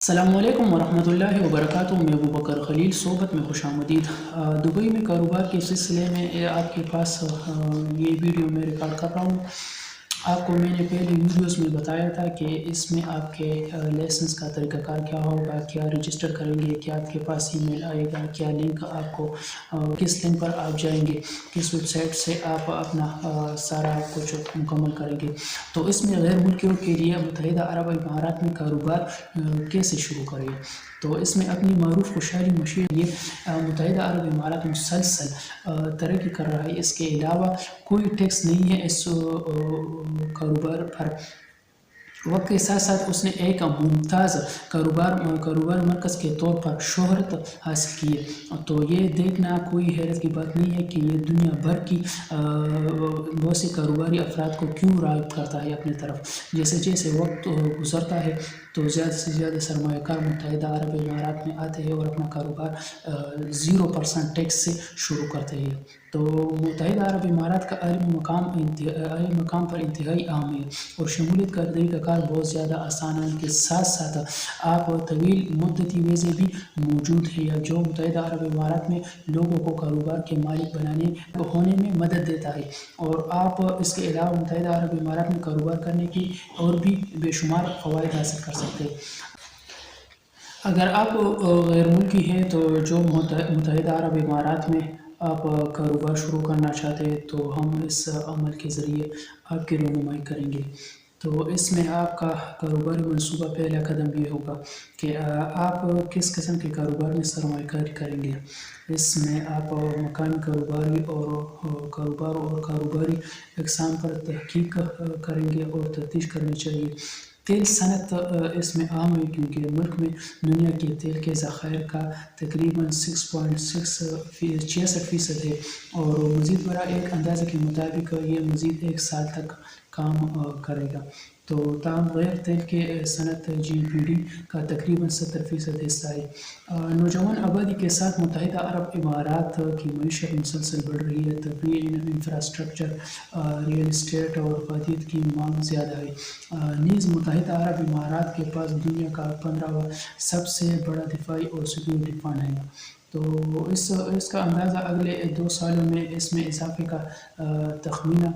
السلام علیکم ورحمۃ اللہ وبرکاتہ۔ میں ابو بکر خلیل صحبت میں خوش آمدید۔ دبئی میں کاروبار کے سلسلے میں آپ کے پاس یہ ویڈیو میں ریکارڈ کر رہا ہوں۔ آپ کو میں نے پہلی ویڈیوز میں بتایا تھا کہ اس میں آپ کے لائسنس کا طریقہ کار کیا ہوگا، کیا رجسٹر کریں گے، کیا آپ کے پاس ای میل آئے گا، کیا لنک آپ کو کس لنک پر آپ جائیں گے، کس ویب سائٹ سے آپ اپنا سارا کچھ مکمل کریں گے۔ تو اس میں غیر ملکیوں کے لیے متحدہ عرب امارات میں کاروبار کیسے شروع کریں۔ تو اس میں اپنی معروف خوشحالی مشیر یہ متحدہ عرب امارات مسلسل ترقی کر رہا ہے۔ اس کے علاوہ کوئی ٹیکس نہیں ہے اس کاروبار پر۔ وقت کے ساتھ ساتھ اس نے ایک ممتاز کاروبار مرکز کے طور پر شہرت حاصل کی ہے۔ تو یہ دیکھنا کوئی حیرت کی بات نہیں ہے کہ یہ دنیا بھر کی بہت سے کاروباری افراد کو کیوں راغب کرتا ہے اپنی طرف۔ جیسے جیسے وقت گزرتا ہے تو زیادہ سے زیادہ سرمایہ کار متحدہ عرب امارات میں آتے ہیں اور اپنا کاروبار 0% ٹیکس سے شروع کرتے ہیں۔ تو متحدہ عرب امارات کا عالمی مقام پر انتہائی اہم ہے اور شمولیت کا طریقہ کار بہت زیادہ آسان ہے۔ ان کے ساتھ ساتھ آپ طویل مدتی ویزے بھی موجود ہیں جو متحدہ عرب امارات میں لوگوں کو کاروبار کے مالک ہونے میں مدد دیتا ہے۔ اور آپ اس کے علاوہ متحدہ عرب امارات میں کاروبار کرنے کی اور بھی بے شمار فوائد حاصل کر سکتے ہیں۔ اگر آپ غیر ملکی ہیں تو جو متحدہ عرب امارات میں آپ کاروبار شروع کرنا چاہتے ہیں تو ہم اس عمل کے ذریعے آپ کی رہنمائی کریں گے۔ تو اس میں آپ کا کاروباری منصوبہ پہلا قدم یہ ہوگا کہ آپ کس قسم کے کاروبار میں سرمایہ کاری کریں گے۔ اس میں آپ مقامی کاروباروں اور کاروباری اقسام پر تحقیق کریں گے اور تفتیش کرنی چاہیے۔ تیل صنعت اس میں اہم ہے کیونکہ ملک میں دنیا کے تیل کے ذخائر کا تقریباً 6.66% ہے اور مزید برآں ایک اندازے کے مطابق یہ مزید 1 سال تک کام کرے گا۔ تو تاہم غیر تیل کے صنعت GDP کا تقریباً 70% حصہ ہے۔ نوجوان آبادی کے ساتھ متحدہ عرب امارات کی معیشت مسلسل بڑھ رہی ہے۔ طبی انفراسٹرکچر، ریئل اسٹیٹ اور افادیت کی مانگ زیادہ ہے۔ نیز متحدہ عرب امارات کے پاس دنیا کا 15واں سب سے بڑا دفاعی اور سیکیورٹی فنڈ ہے۔ تو اس کا اندازہ اگلے 2 سالوں میں اس میں اضافے کا تخمینہ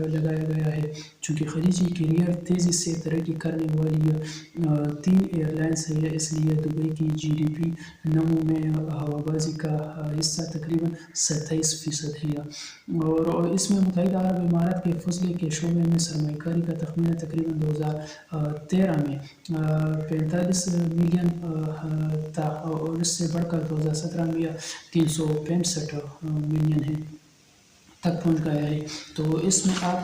لگایا گیا ہے۔ چونکہ خلیجی کیریئر تیزی سے ترقی کرنے والی 3 ایئر لائنز ہیں، اس لیے دبئی کی GDP نمو میں ہوابازی کا حصہ تقریباً 27% ہے۔ اور اس میں متحدہ عرب امارات کے فضلے کے شعبے میں سرمایہ کاری کا تخمینہ تقریباً 2013 میں 45 ملین تھا اور اس سے بڑھ کر 2017 میں 365 ملین تک پہنچ گیا ہے۔ تو اس میں آپ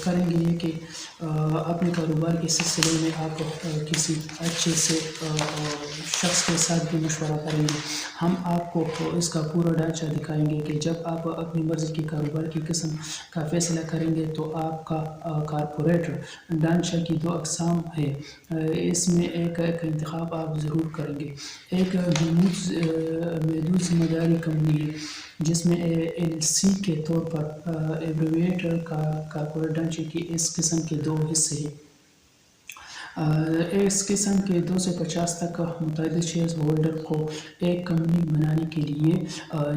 کریں گے یہ کہ اپنے کاروبار کے سلسلے میں آپ کسی اچھے سے شخص کے ساتھ بھی مشورہ کریں گے۔ ہم آپ کو اس کا پورا ڈھانچہ دکھائیں گے کہ جب آپ اپنی مرضی کے کاروبار کی قسم کا فیصلہ کریں گے تو آپ کا کارپوریٹ ڈھانچہ کی 2 اقسام ہے۔ اس میں ایک انتخاب آپ ضرور کریں گے۔ ایک محدود ذمہ داری کمپنی ہے جس میں LLC کے طور پر ایبریویٹ کارپوریٹ ڈھانچے کی اس قسم کے 2 حصے ہیں۔ اس قسم کے 2 سے 50 تک متعدد شیئر ہولڈر کو ایک کمپنی بنانے کے لیے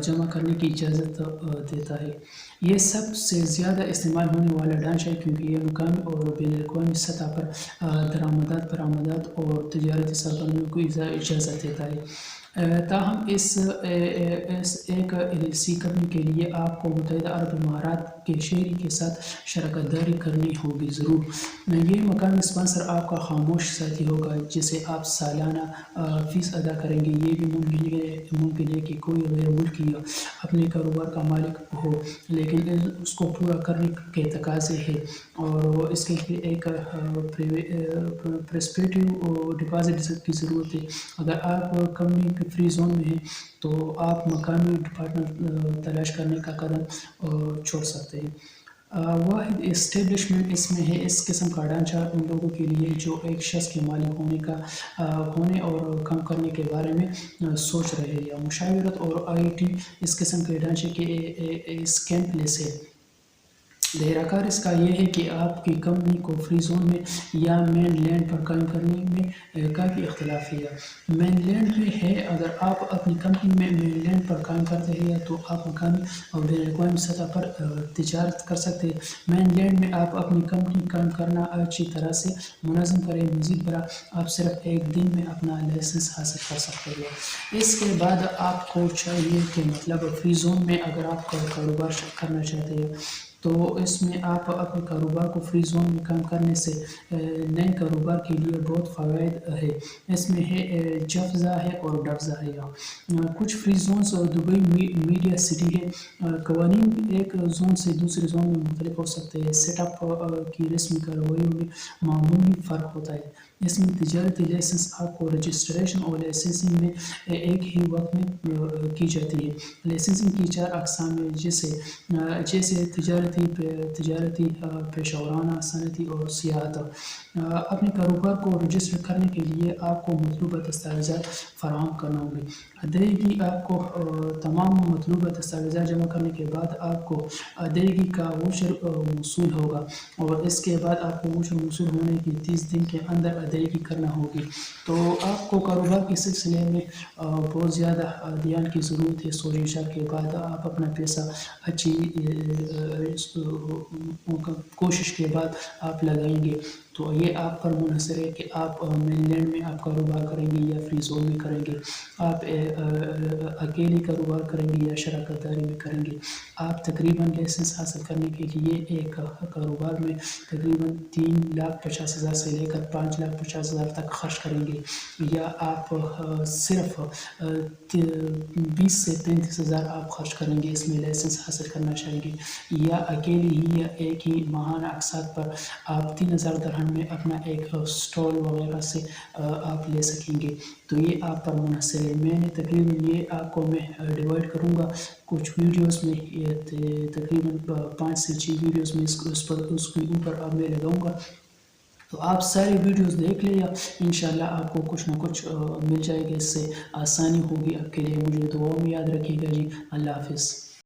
جمع کرنے کی اجازت دیتا ہے۔ یہ سب سے زیادہ استعمال ہونے والا ڈھانچہ ہے کیونکہ یہ مقامی اور بین الاقوامی سطح پر درآمدات، برآمدات اور تجارتی سرگرمیوں کو اجازت دیتا ہے۔ تاہم اس ایک LLC کمپنی کے لیے آپ کو متحدہ عرب امارات کے شہری کے ساتھ شراکت داری کرنی ہوگی ضرور۔ یہ مقامی اسپانسر آپ کا خاموش ساتھی ہوگا جسے آپ سالانہ فیس ادا کریں گے۔ یہ بھی ممکن ہے کہ کوئی غیر ملکی اپنے کاروبار کا مالک ہو لیکن اس کو پورا کرنے کے تقاضے ہیں اور اس کے لیے ایک پرسپیکٹیو ڈپازٹ کی ضرورت ہے۔ اگر آپ کمپنی کے فری زون میں ہیں تو آپ مقامی پارٹنر تلاش کرنے کا قدم چھوڑ سکتے ہیں۔ واحد اسٹیبلشمنٹ اس میں ہے۔ اس قسم کا ڈھانچہ ان لوگوں کے لیے جو ایک شخص کے مالک ہونے اور کام کرنے کے بارے میں سوچ رہے ہیں یا مشاورت اور IT اس قسم کے ڈھانچے کے اسکیمپلیس ہے۔ دائرہ کار اس کا یہ ہے کہ آپ کی کمپنی کو فری زون میں یا مین لینڈ پر قائم کرنے میں کافی اختلاف ہے. مین لینڈ میں ہے، اگر آپ اپنی کمپنی میں مین لینڈ پر قائم کرتے ہیں تو آپ مقامی اور بین الاقوامی سطح پر تجارت کر سکتے ہیں. مین لینڈ میں آپ اپنی کمپنی قائم کرنا اچھی طرح سے منظم کریں. مزید برآں آپ صرف ایک دن میں اپنا لائسنس حاصل کر سکتے ہیں. اس کے بعد آپ کو چاہیے کہ مطلب فری زون میں اگر آپ کاروبار کرنا چاہتے ہیں تو اس میں آپ اپنے کاروبار کو فری زون میں کام کرنے سے نئے کاروبار کے لیے بہت فوائد ہے. اس میں ہے جفزا ہے اور ڈفزا ہے. کچھ free zones Dubai media city ہے. قوانین ایک زون سے دوسرے زون میں مختلف ہو سکتے ہیں. سیٹ اپ کی رسمی کارروائیوں میں معمولی فرق ہوتا ہے. اس میں تجارتی لائسنس آپ کو رجسٹریشن اور لائسنسنگ میں ایک ہی وقت میں کی جاتی ہے. لائسنسنگ کی 4 اقسام ہیں جیسے تجارتی، پیشہ ورانہ، صنعتی اور سیاحت. اپنے کاروبار کو رجسٹر کرنے کے لیے آپ کو مطلوبہ دستاویزات فراہم کرنا ہوگی. ادائیگی آپ کو تمام مطلوبہ دستاویزات جمع کرنے کے بعد آپ کو ادائیگی کا ووچر موصول ہوگا اور اس کے بعد آپ کو ووچر موصول ہونے کی 30 دن کے اندر ادائیگی کرنا ہوگی. تو آپ کو کاروبار کے سلسلے میں بہت زیادہ دھیان کی ضرورت ہے. سوچ وچار کے بعد آپ اپنا پیسہ اچھی کوشش کے بعد آپ لگائیں گے. تو یہ آپ پر منحصر ہے کہ آپ مین لینڈ میں آپ کاروبار کریں گے یا فری زون میں کریں گے. آپ اکیلے کاروبار کریں گے یا شراکت داری میں کریں گے. آپ تقریباً لائسنس حاصل کرنے کے لیے ایک کاروبار میں تقریباً 3,50,000 سے لے کر 5,50,000 تک خرچ کریں گے، یا آپ صرف 20 سے 35,000 آپ خرچ کریں گے اس میں لائسنس حاصل کرنا چاہیں گے، یا اکیلے ہی یا ایک ہی ماہانہ اقساط پر آپ 3,000 درہم میں اپنا ایک سٹال وغیرہ سے آپ لے سکیں گے. تو یہ آپ پر منحصر ہے. میں نے تقریباً یہ آپ کو میں ڈیوائڈ کروں گا کچھ ویڈیوز میں، تقریباً 5 سے 6 ویڈیوز میں اس کے اوپر اب میں لگاؤں گا. تو آپ سارے ویڈیوز دیکھ لیں، انشاءاللہ آپ کو کچھ نہ کچھ مل جائے گا. اس سے آسانی ہوگی آپ کے لیے. مجھے دعاؤں میں یاد رکھیے گا جی. اللہ حافظ.